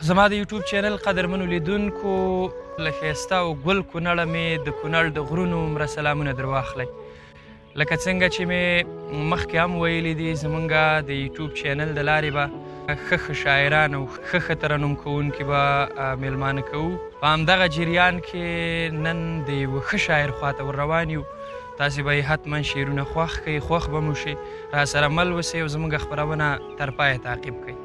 زما د یوټیوب چینل قدرمنو لیدونکو له ښایسته او ګل کونړه مې د کونړ د غرونو مره سلامونه در واخلئ. لکه څنګه چې مې مخکې هم ویلي دي زمونږ د یوټیوب چینل د لارې به ښه شاعران او ښه ترنم کوونکي به میلمانه کوو. په همدغه جریان کې نن د یوه ښه شاعر خواته ور روان یو. تاسې به یې حتما شعرونه خوښ کړئ، خوښ به مو شي. را سره مل اوسئ او زموږ خپرونه تر پایه تعقیب کړئ.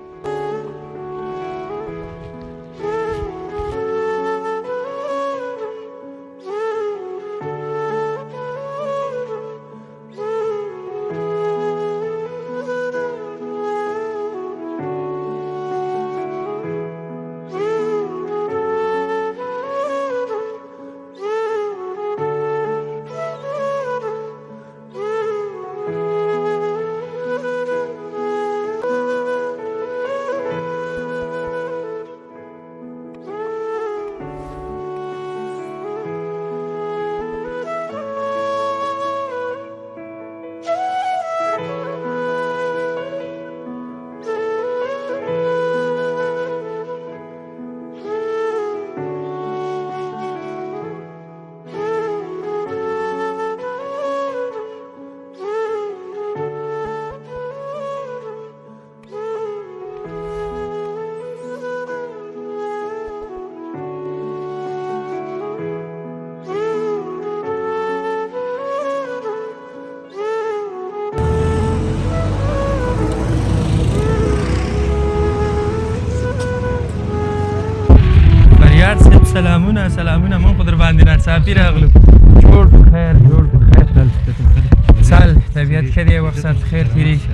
سلامونه من خو در باندې ناڅاپي راغلو. جوړ په خیر، جوړ په خیر. سال طبیعت ښه دی، وخت ساعت خیر تېرېږي.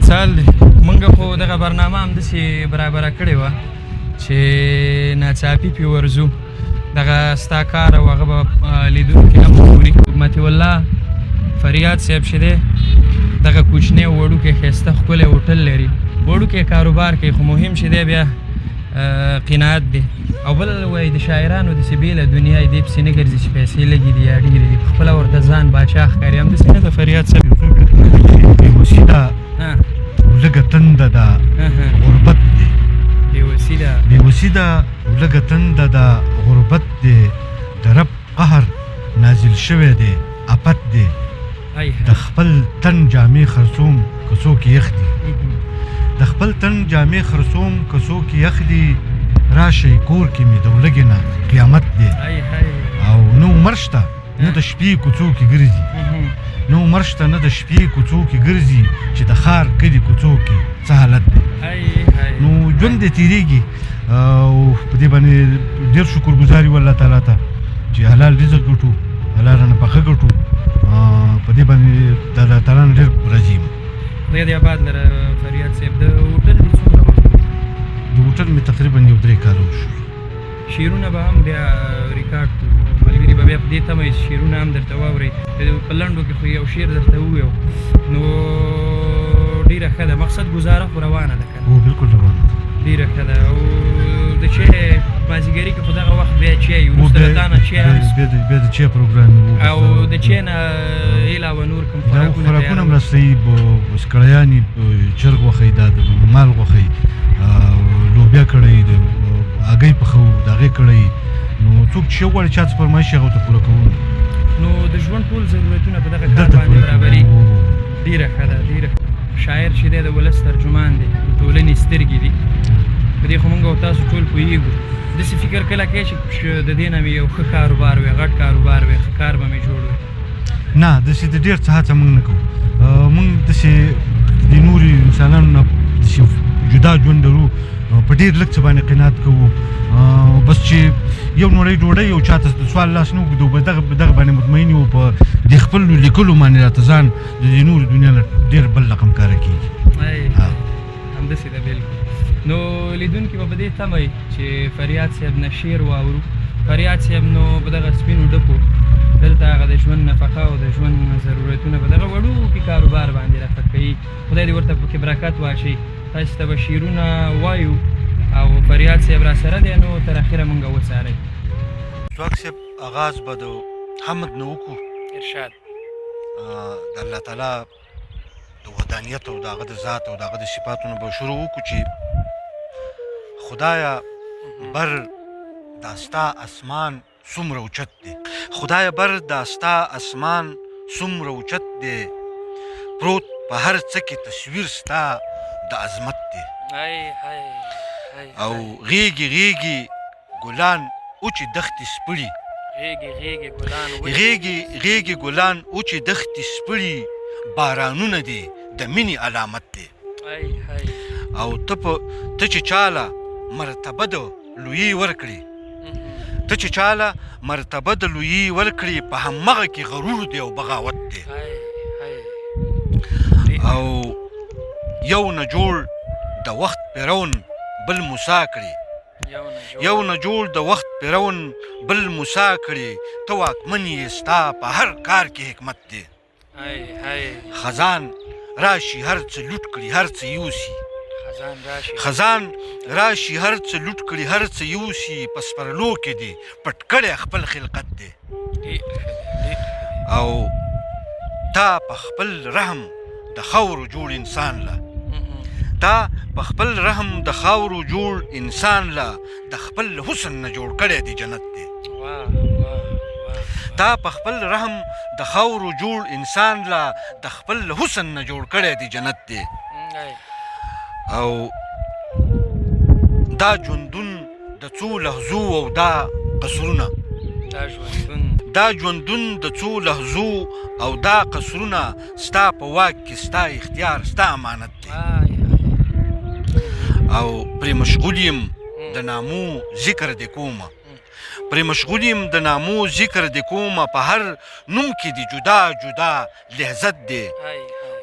سال دی موږ خو دغه برنامه همداسې برابره کړې وه چې ناڅاپي پرې ورځو. دغه ستا کار او هغه به لیدونکي هم وګوري. مطیع الله فریاد صاحب چې دی دغه کوچنی او وړوکی ښایسته ښکلی هوټل لري. وړوکی کاروبار کوي خو مهم چې دی بیا قناعت دی. او بل وایي د شاعرانو داسې بېله دنیا یې دې پسې نه ګرځي چې پیسې لږې دي یا ډېرې دي، پخپله ورته ځان باچا ښکاري. همداسې نه ده فریاد صاحب؟ بېوسي ده، لږه تنده ده، غربت دی. بېوسي ده، بېوسي ده، لږه تنده ده، غربت دی. د رب قهر نازل شوی دی، افت دی. د خپل تن جامې خرڅوم که څوک یې یخ دي. د خپل تن جامې خرڅوم که څوک یې یخ دي. راشئ کور کې مې د ولږې نه قیامت دی. او نه عمر شته نه د شپې کوڅو کې ګرځي. نه عمر شته نه د شپې کوڅو کې ګرځي چې د ښار کلي کوڅو کې څه حالت دی. نو ژوند دې تېرېږي او په دې باندې ډېر شکر ګزار یو الله تعالی ته چې حلال رزق ګټو، حلال رانه پخه ګټو. په دې باندې د الله تعالی نه ډېر راضي یم. خدای دې آباد لره فریاد صاحب. د هوټل دې څومره وخت؟ د هوټل مې تقریبا 1-3 کاله وشول. شعرونه به هم بیا ریکارډ کړو، ملګري به بیا په دې تمه وي چې شعرونه هم درته واورئ. په لنډو کې خو یو شعر درته وویو نو ډېره ښه ده. مقصد ګزاره خو روانه ده که نه؟ هو بلکل روانه ده، ډېره ښه ده. او د چای مازدیګري کې خو دغه وخت بیا چای وروسته له تا نه چای بیا د چای پروګرام او د چای نه علاوه نور کوم خوراکونه هم راسي. سکړیانې، چرګ غوښئ، دا د مال غوښئ، لوبیا کړئ، د هګۍ پخوو، د هغې کړئ. نو څوک چې غواړي چا څه فرمایش هغه ورته پوره کوو. نو د ژوند ټول ضرورتونه په دغه کار باندې برابرېږي. ډېره ښه ده، ډېره. شاعر چې دی د ولس ترجمان دی، د ټولنې سترګې دي. په دې خو موږ او تاسو ټول پوهېږو. داسې فکر کله کوې چې د دې نه مې یو ښه کاروبار وي، غټ کاروبار وي، ښه کار به مې جوړ وي؟ نه، داسې د ډېر څه هڅه موږ نه کوو. موږ داسې د نورو انسانانو نه داسې جدا ژوند لرو، په ډېر لږ څه باندې قناعت کوو. بس چې یو نوړی ډوډۍ یو چا ته د سوال لاس نه اوږدو، دغه باندې مطمئن یو. په دې خپل لیکلو باندې راته ځان د دې نورو دنیا نه ډېر بل رقم کاره کېږي. همداسې ده بلکل. نو لیدونکي به په دې تمه وي چې فریاد صاحب نه شعر واورو. فریاد صاحب نو په دغه سپینو ډکو دلته هغه د ژوند نفقه او د ژوند ضرورتونه په دغه وړوکي کاروبار باندې رفع کوي. خدای دې ورته پکې برکت واچوي. تاسو ته به شعرونه وایو او فریاد صاحب را سره دی. نو تر اخره مونږ وڅارئ. ځواک صاحب آغاز به د حمد نه وکړو. ارشاد. د الله تعالی د وحدانیت او د هغه د ذات او د هغه د صفاتو نه به شروع وکړو چې خدایا بر داستا اسمان څومره اوچت دی خدایا بر داستا اسمان څومره اوچت دی پروت په هر څه کې تصویر ستا د عظمت دی او غیږي غیږي ګلان اوچې دښتې سپړي غیږي ګلان اوچې دښتې سپړي بارانونه دي د مینې علامت دی او ته چې چاله مرتبه د لویي ورکړي ته چې چاله مرتبه د لویي ورکړي په همغه کې غرور دی او بغاوت دی او یو نه جوړ د وخت پیرون بل موسی کړي یو نه جوړ د وخت پیرون بل موسی کړي ته واکمن یې ستا په هر کار کې حکمت دی خزان راشي هر څه لوټ کړي هر څه یوسي خزان راشي هر څه لوټ کړي هر څه یوسي په سپرلو کې دی پټ کړی خپل خلقت دی او تا په خپل رحم د خاورو جوړ انسان لا تا په خپل رحم د خاورو جوړ انسان لا د خپل حسن نه جوړ کړی دی جنت دی تا په خپل رحم د خاورو جوړ انسان لا د خپل حسن نه جوړ کړی دی جنت دی او دا ژوندون د څو لحظو او دا قصرونه دا ژوندون د څو لحظو او دا قصرونه ستا په واک کې ستا اختیار ستا امانت دی او پرې مشغول یم د نامو ذکر دې کومه پرې مشغول یم د نامو ذکر دې کومه په هر نوم کې دې جدا جدا لحظت دی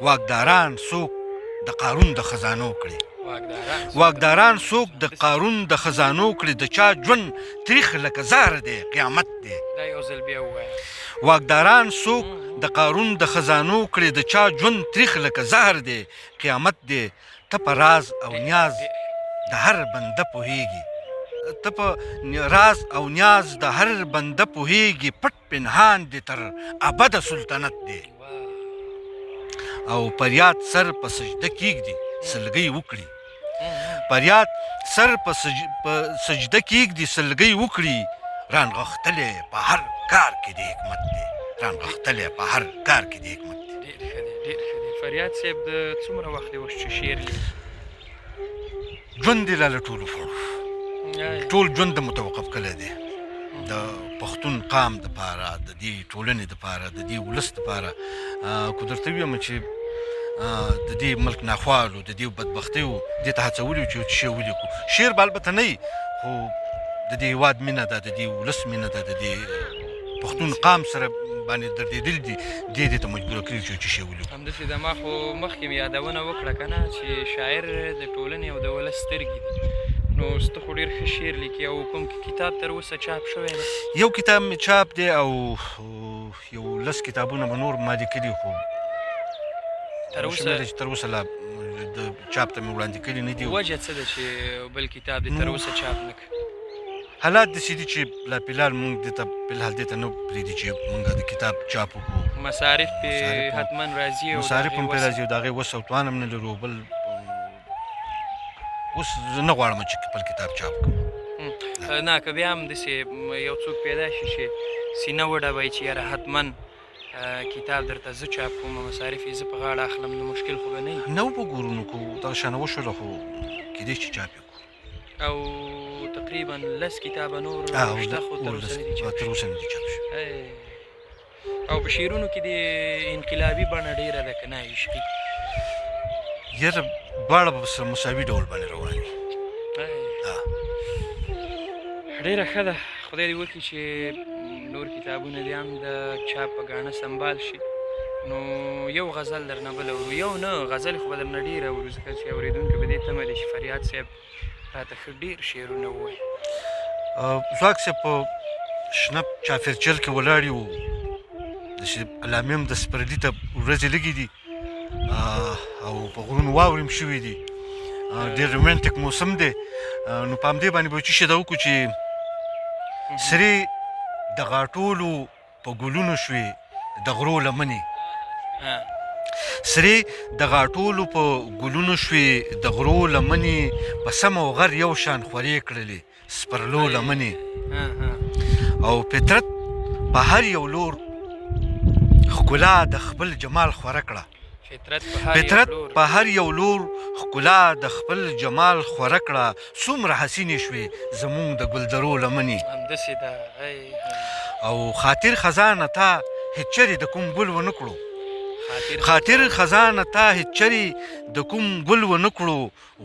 واکداران څوک د قارون د خزانو کړي واکداران څوک د قارون د خزانو کړي د چا ژوند تریخ لکه زهر دی قیامت دی واکداران څوک د قارون د خزانو کړي د چا ژوند تریخ لکه زهر دی قیامت دی ته په راز او نیاز د هر بنده پوهیږي ته په راز او نیاز د هر بنده پوهیږي پټ پنهان دی تر ابده سلطنت دی او پریاد سر په سجده کیږدي سلګۍ وکړي پریاد سر په سجده کیږدي سلګۍ وکړي رانغښتلې په هر کار کې د حکمت دی رانغښتلې په هر کار کې د حکمت دی ډېر ښه دی فریاد صاحب د څومره وخت دی اوس چې شعر لیکي ژوند دې لاله ټولو فړو ټول ژوند د متوقف کلی دی د پښتون قام دپاره د دې ټولنې دپاره د دې ولس دپاره کو درته ووایم چې د دې ملک ناخوالو د دې بدبختیو دې ته هڅولي چې یو څه شی ولیکو شعر به البته نه وي خو د دې هېواد مینه ده د دې ولس مینه ده د دې پښتون قام سره باندې دردېدل دي دې ته مجبوره کړي چې یو څه شی ولیکو همداسې د ما خو مخکې مې یادونه وکړه که نه چې شاعر د ټولنې او د ولس سترګې دي نو ته خو ډېر ښه شعر لیکي او کوم کتاب تر اوسه چاپ شوی دی یو کتاب مې چاپ دی او یو لس کتابونه به نور ما لیکلي خو تر اوسه لا د چاپ ته مې وړاندې کړي نه دي وجه څه ده چې بل کتاب دې تر اوسه چاپ نه کړي حالات داسې دي چې لا فلحال مونږ دې ته فلحال دې ته نه پرېږدي چې مونږ د کتاب چاپ وکړو مصارف پې حتما راځي مصارف هم پرې راځي او د هغې وس او توان هم نه لرو بل اوس زه نه غواړم چې خپل کتاب چاپ کړم نه که بیا هم داسې یو څوک پیدا شي چې سینه وډبوي چې یاره حتما کتاب درته زه چاپ کوم مصارف یې زه په غاړه اخلم نو مشکل خو به نه وي نه وګورو نو کو دغه شانه وشوله خو کیدای شي چاپ یې کړو او تقریبا 10 کتابه نور شته خو تر اوسه نه دي چاپ شوي او په شعرونو کې د انقلابي بڼه ډېره ده که نه عشقي یاره دواړه به سره مساوي ډول باندې روان وي ډېره ښه ده خدای دې وکړي چې نور کتابونه دې هم د چاپ په ګاڼه سنبال شي نو یو غزل درنه بل اورو یو نه غزل خو به درنه ډېر اورو ځکه چې اورېدونکي به دې تمه دی چې فریاد صاحب راته ښه ډېر شعرونه ووایي ځواک صاحب په شنه چاپېرچل کې ولاړ یو داسې علامې هم د سپرلي ته ورځې لږې دي او په غرونو واورې هم شوي دي ډېر رومانټیک موسم دی نو په همدې باندې به یو څه شی دا وکړو چې سرې د غاټولو په ګلونو شوې د غرو لمنې سرې د غاټولو په ګلونو شوې د غرو لمنې په سم او غر یو شان خورې کړلې سپرلو لمنې او فطرت په هر یو لور ښکلا د خپل جمال خوره کړه فطرت په هر یو لور ښکلا د خپل جمال خوره کړه څومره حسینې شوې زمونږ د ګلدرو لمنې او خاطر خزانه تا هیڅ چرې د کوم ګل ونه کړو خاطر خزانه تا هیڅ چرې د کوم ګل ونه کړو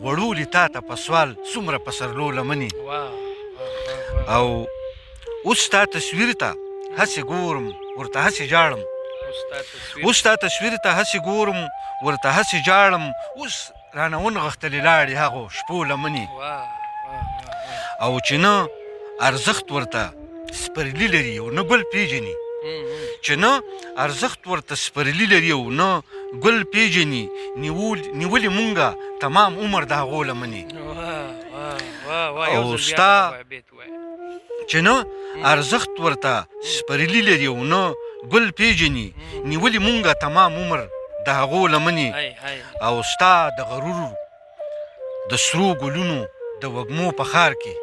وړولي تا ته په سوال څومره پسرلو لمنې او اوس تا تصویر ته هسې ګورم ورته هسې ژاړم اوس تا تصویر ته هسې ګورم ورته هسې ژاړم اوس رانه ونغښتلې لاړې هغو شپو لمنې او چې نه ارزښت ورته سپرلي لري او نه ګل پیژني چې نه ارزښت ورته سپرلي لري او نه ګل پیژني نیولې مونږه تمام عمر د هغو لمنې او ستا چې نه ارزښت ورته سپرلي لري او نه ګل پیژني نیولې مونږه تمام عمر د هغو لمنې او ستا د غرور د سرو ګلونو د وږمو په ښار کې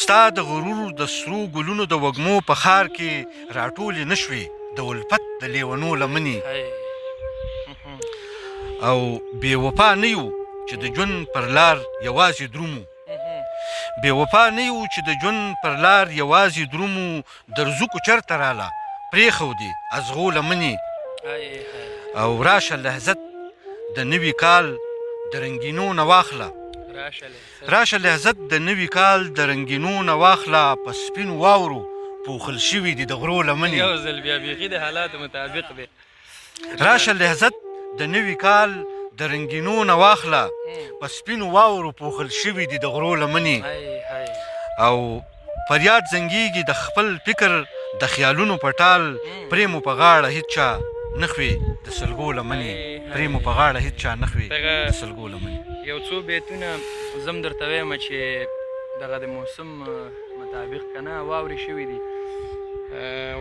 ستا د غرور د سرو ګلونو د وږمو په ښار کې راټولې نه شوې د الفت د لیونو لمنې او بې وفا نه یو چې د ژوند پر لار یوازې درومو بې وفا نه یو چې د ژوند پر لار یوازې درومو درزوکو چرته راله پرېښودې ازغو لمنې او راشه لحظت د نوي کال د رنګینو نه واخله راشه لحظت د نوي کال د رنګینو نه واخله په سپینو واورو پوښل شوي دي د غرو لمنې یو ځل بیا بیخي د حالاتو مطابق دی راشه لحظت د نوي کال د رنګینو نه واخله په سپینو واورو پوښل شوي دي د غرو لمنې او فریاد زنګېږي د خپل فکر د خیالونو په ټال پرې مو په غاړه هېڅ چا نه خوې د سلګو لمنې پرې مو په غاړه هېڅ چا نه خوې د سلګو لمنې یو څو بیتونه زه هم درته وایم چې دغه د موسم مطابق که نه واورې شوي دي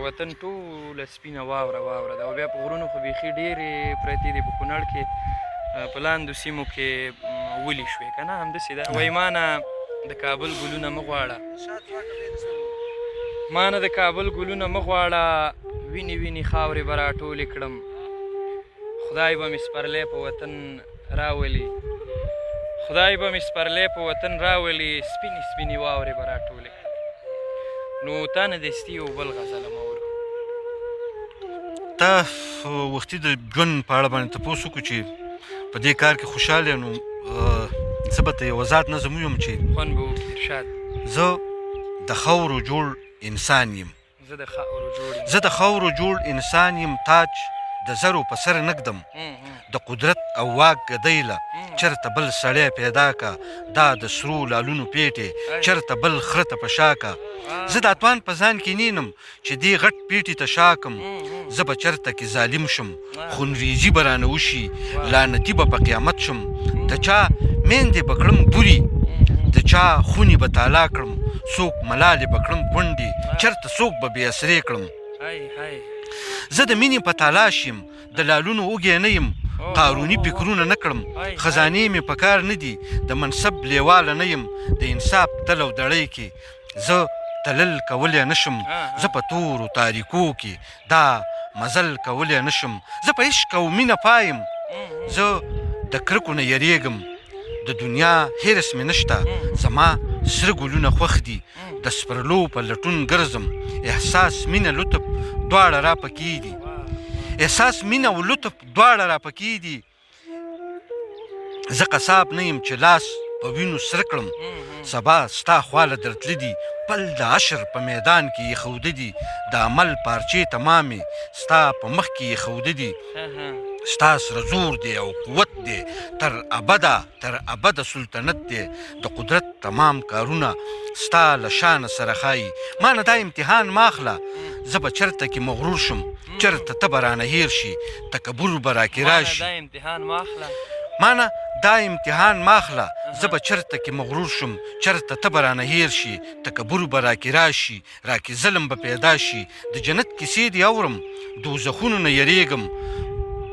وطن ټوله سپینه واوره ده او بیا په غرونو خو بیخي ډېرې پرتې دي په کونړ کې په لاندو سیمو کې ولي شوې که نه همداسې ده وایي ما نه د کابل ګلونه مه غواړه ما نه د کابل ګلونه مه غواړه وینې خاورې به راټولې کړم خدای به مې سپرلی په وطن راولي خدای به مې سپرلی په وطن راولي سپینې واورې به راټولې نو تا نه دستي یو بل غزله مورو تا وختي د ژوند په اړه باندې تپوس وکړو چې په دې کار کې خوشحاله نو زه به ته یو ذات نظم ویم چې خوند به وکړي ارشاد زه د خاورو جوړ انسان یم زه د خاورو جوړ انسان یم تاج د زرو په سر نږدم د قدرت او واک ګدۍ له چرته بل سړی پیدا که دا د سرو لالونو پیټې چرته بل خره ته په شا که زه د اتوان په ځان کې نینم چې دې غټ پیټې ته شا کم زه به چرته کې ظالم شم خونریزي به رانه وشي لعنتي به په قیامت شم د چا میندې به کړم بوري د چا خونې به تالا کړم څوک ملالې به کړم کونډې چرته څوک به بې اسرې کړم زه د مینې په تالاش یم د لالونو اوږې نه یم قاروني فکرونه نه کړم خزانې مې په کار نه دي د منصب لیواله نه یم د انصاف تل او دړۍ کې زه تلل کولی نه شم زه په تورو تاریکو کې دا مزل کولی نه شم زه په عشق او مینه پایم زه د کرکو نه یریږم د دنیا هرس مې نشته زما سره ګلونه خوښ دي د سپرلو په لټون ګرځم احساس مینه لطف دواړه راپکې دي احساس مینه او لطف دواړه راپکې دي زه قصاب نه یم چې لاس په وینو سره کړم سبا ستا خواله درتلي دي پل د عشر په میدان کې ایښوده دي د عمل پارچې تمامې ستا په مخ کې ایښوده دي ستا سره زور دی او قوت دی تر ابده سلطنت دی د قدرت تمام کارونه ستا له شانه سره ښایي ما نه دا امتحان ماخله زه به چرته کې مغرور شم چرته ته به رانه هیر شي تکبر به راکې راشي ما نه دا امتحان ماخله زه به چرته کې مغرور شم چرته ته به رانه هیر شي تکبر به راکې راشي راکې ظلم به پیدا شي د جنت کیسې دې اورم دوزخونو نه یریږم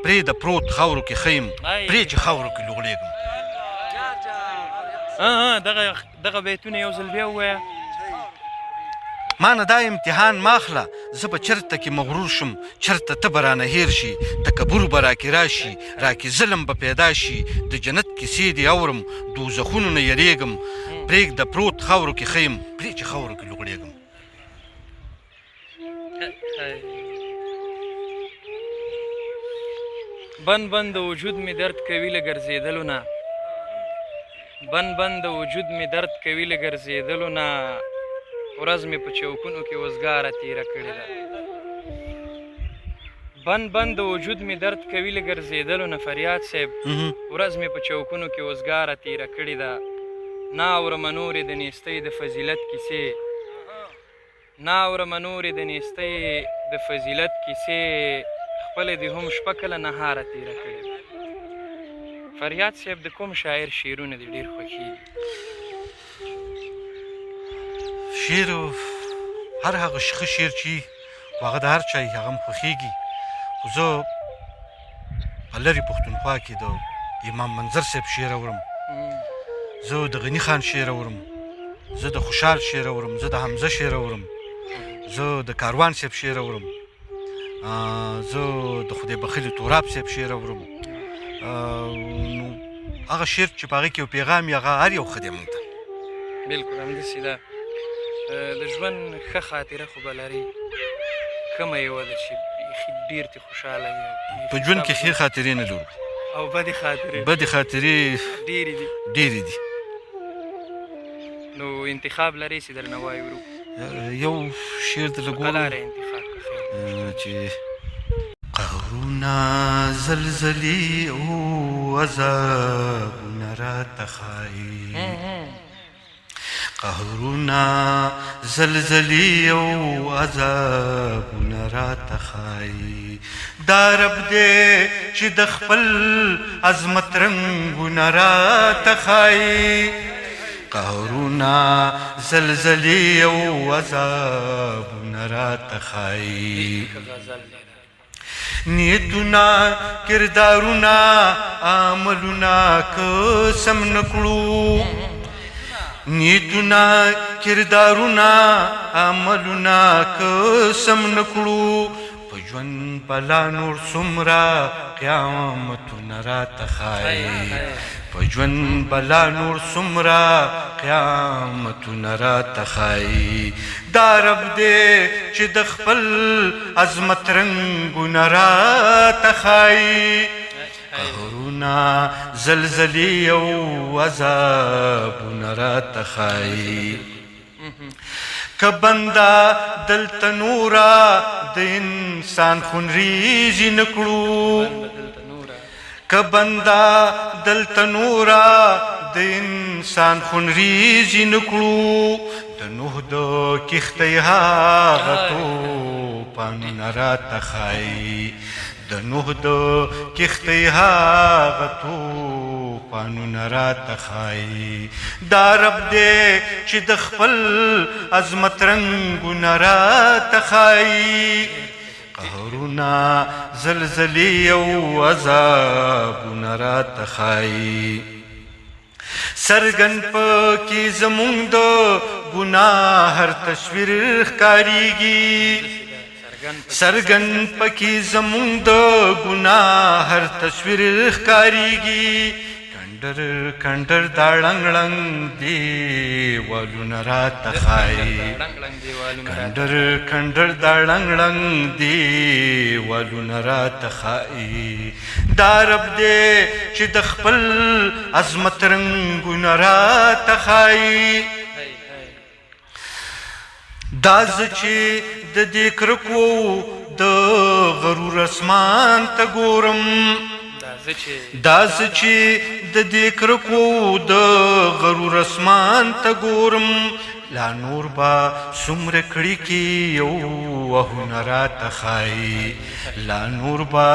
پرې د پروت خاورو کې خیم پرې چې خاورو کې لوغړېږم دغه بیتونه یو ځل بیا ووایه ما نه دا امتحان ماخله زه به چرته کې مغرور شم چرته ته به رانه هیر شي تکبر به راکې راشي راکې ظلم به پیدا شي د جنت کیسې دې اورم دوزخونو نه یریږم پرېږده پروت خاورو کې خیم پرې چې خاورو کې لوغړېږم بند بند د وجود می درد کوي له ګرځېدلو نه بند بند د وجود می درد کوي له ګرځېدلو نه ورځ مې په چوکونو کې وزګاره تېره کړې ده بند بند د وجود مې درد کوي له ګرځېدلو نه فریاد صاحب ورځ مې په چوکونو کې وزګاره تېره کړې ده نه اورمه نورې د نیستۍ د فضیلت کیسې نه اورمه نورې د نیستۍ د فضیلت کیسې خپله دې هم شپه کله نهاره تېره کړې ده فریاد صاحب د کوم شاعر شعرونه دې ډېر خوښېږي شعر هر هغه ښه شعر چې هغه د هر چا هغه هم خوښېږي خو زه په لرې پښتونخوا کې د امام منظر صاحب شعر اورم زه د غني خان شعر اورم زه د خوشحال شعر اورم زه د حمزه شعر اورم زه د کاروان صاحب شعر اورم زه د خدای بخیل توراب صاحب شعر اورم نو هغه شعر چې په هغې کې یو پیغام وي هغه هر یو ښه دی موږ ته بلکل همداسې ده د ژوند ښه خاطره خو به لرې کومه یوه ده چې بیخي ډېر ترې خوشحاله وي په ژوند کې ښې خاطرې نه لرو او بدې خاطرې ډېرې دي نو انتخاب لرې چې درنه وایورو یو شعر درله ګورم قلاره انتخاب که خیر چې قهرونه زلزلې او عذابونه راته ښایي قهرونه زلزلې او عذابونه راته ښایي دا رب دی چې د خپل عظمت رنګونه راته ښایي قهرونه زلزلې او عذابونه راته ښایي نیتونه کردارونه عملونه که سم نه کړو نیتونه کردارونه عملونه که سم نه کړو په ژوند بلا نور څومره قیامتونه راته ښایي په ژوند بلا نور څومره قیامتونه راته ښایي دا رب دی چې د خپل عظمت رنګونه راته ښایي قهرونه زلزلې او عذابونه راته ښایي که بنده دلته نوره د انسان خونریزي نه کړو که بنده دلته نوره د انسان خونریزي نه کړو د نوح د کښتۍ هغه توپانونه راته ښایي د نوح د کښتۍ هغه توپانونه راته ښایي دا رب دی چې د خپل عظمت رنګونه راته ښایي قهرونه زلزلې او عذابونه راته ښایي سرګن پکې زمونږ د ګناه هر تصویر ښکارېږي سرګن پکې زمونږ د ګناه هر تصویر ښکارېږي کنډر کنډر دا ړنګ ړنګ دیوالونه راته ښایي کنډر کنډر دا ړنګ ړنګ دیوالونه راته ښایي دا رب دی چې د خپل عظمت رنګونه راته ښایي دا زه چې د دې کرکو د غرور اسمان ته ګورم دا زه چې د دې کرکو د غرور اسمان ته ګورم لا نور به څومره کړي کې یو وهونه راته ښایي لا نور به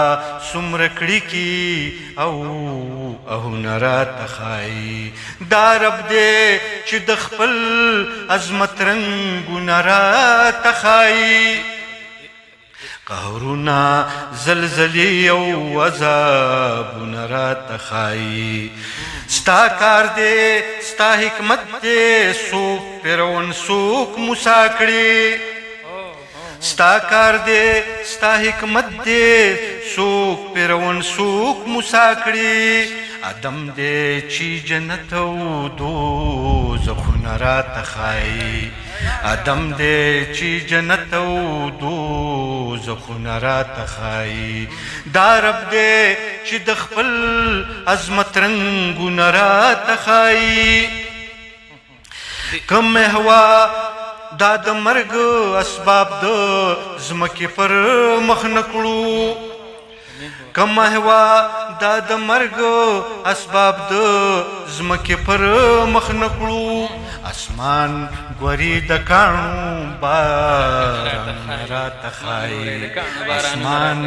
څومره کړي کې او اهونه راته ښایي دا رب دی چې د خپل عظمت رنګونه راته ښایي قهرونه زلزلې او عذابونه راته ښایي ستا کار دی ستا حکمت دی څوک فرعون څوک موسی کړي ستا کار دی ستا حکمت دی څوک فرعون څوک موسی کړي ادم دی چې جنت او دوزخونه راته ښایي ادم دی چې جنت او دوزخونه راته ښایي دا رب دی چې د خپل عظمت رنګونه راته ښایي کم هوا دا د مرګ اسباب د ځمکې پر مخ نه کړو کم هوا دا د مرګ اسباب د ځمکې پر مخ نه کړو اسمان ګوري د کاڼو بارانونه راته ښایي اسمان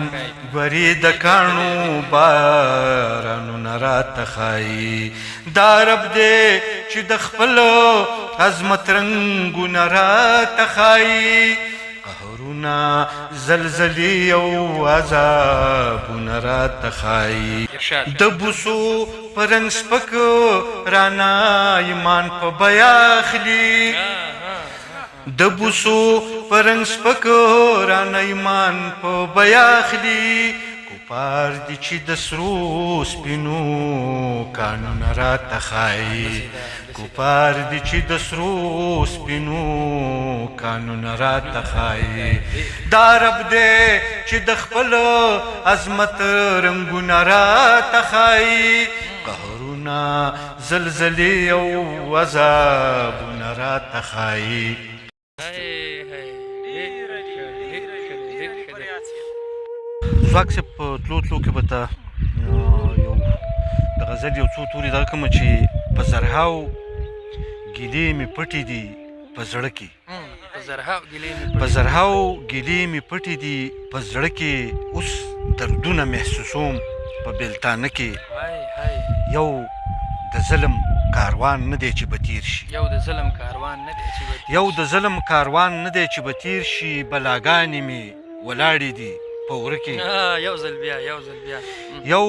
ګوري د کاڼو بارانونه راته ښایي دا رب دی چې د خپل عظمت رنګونه راته ښایي قهرونه زلزلې او عذابونه راته ښایي د بوسو په رنګ سپک رانا ایمان په بیا اخلي د بوسو په رنګ سپک رانا ایمان په بیا اخلي کفار دي چې د سرو سپینو کانونه راته ښایي کفار دي چې د سرو سپینو کانونه راته ښایي دا رب دی چې د خپل عظمت رنګونه راته ښایي قهرونه زلزلې او عذابونه راته ښایي ځواک صاحب په تلو تلو کې به ته یو د غزل یو څو توري درکړم چې په زرهاو ګیلې مې پټې دي په زړه کې په زرهاو ګیلې مې پټې دي په زړه کې اوس دردونه محسوسوم په بېلتانه کې یو د ظلم کاروان نه دی چې به تیر شي یو د ظلم کاروان نه دی چې به تیر شي بلاګانې مې ولاړې دي په وره کې یو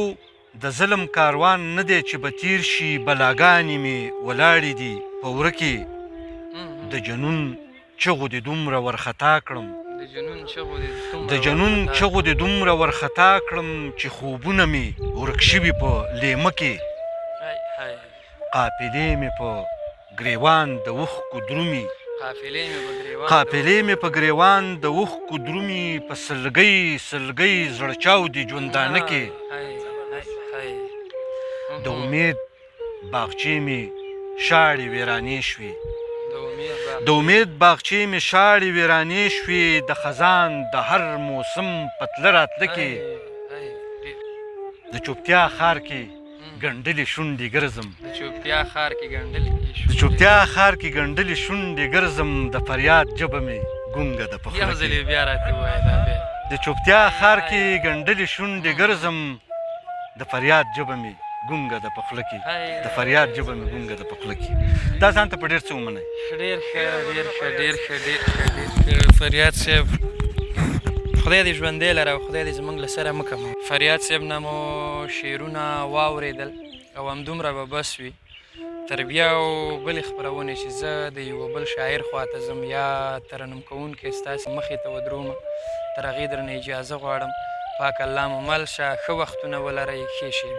د ظلم کاروان نه دی چې به تیر شي بلاګانې مې ولاړې دي په وره کې د جنون چغو دې دومره ورخطا کړم د جنون چغو دې دومره ورخطا کړم چې خوبونه مې ورک شوي په لیمه کې قافلې مې په ګریوان د اوښکو درومي قافلې مې په ګریوان د اوښکو درومي په سلګۍ سلګۍ زړه چاودي ژوندانه کې د امید باغچې مې شاړې ویرانې شوې د امید باغچې مې شاړې ویرانې شوې د خزان د هر موسم په تله راتله کې د چوپتیا ښار کې ګنډلې شونډې ګرځم د چوپتیا ښار کې ګنډلې شونډې ګرځم د فریاد ژبه مې ګونګه ده په خوله کې د چوپتیا ښار کې ګنډلې شونډې ګرځم د فریاد ژبه مې ګونګه ده په خوله کې د فریاد ژبه مې ګونګه ده په خوله کې دا ځان ته په ډېر څه ومنئ ډېر ښه فریاد صاحب خدای دې ژوندی لره او خدای دې زموږ له سره مه کموي فریاد صاحب نه مو شعرونه واورېدل او همدومره به بس وي تر بیا او بلې خپرونې چې زه د یوه بل شاعر خواته ځم یا ترنم کوونکی ستاسې مخې ته ودرومه تر هغې درنه اجازه غواړم پاک الله مو مل شه ښه وختونه ولرئ ښې شېبې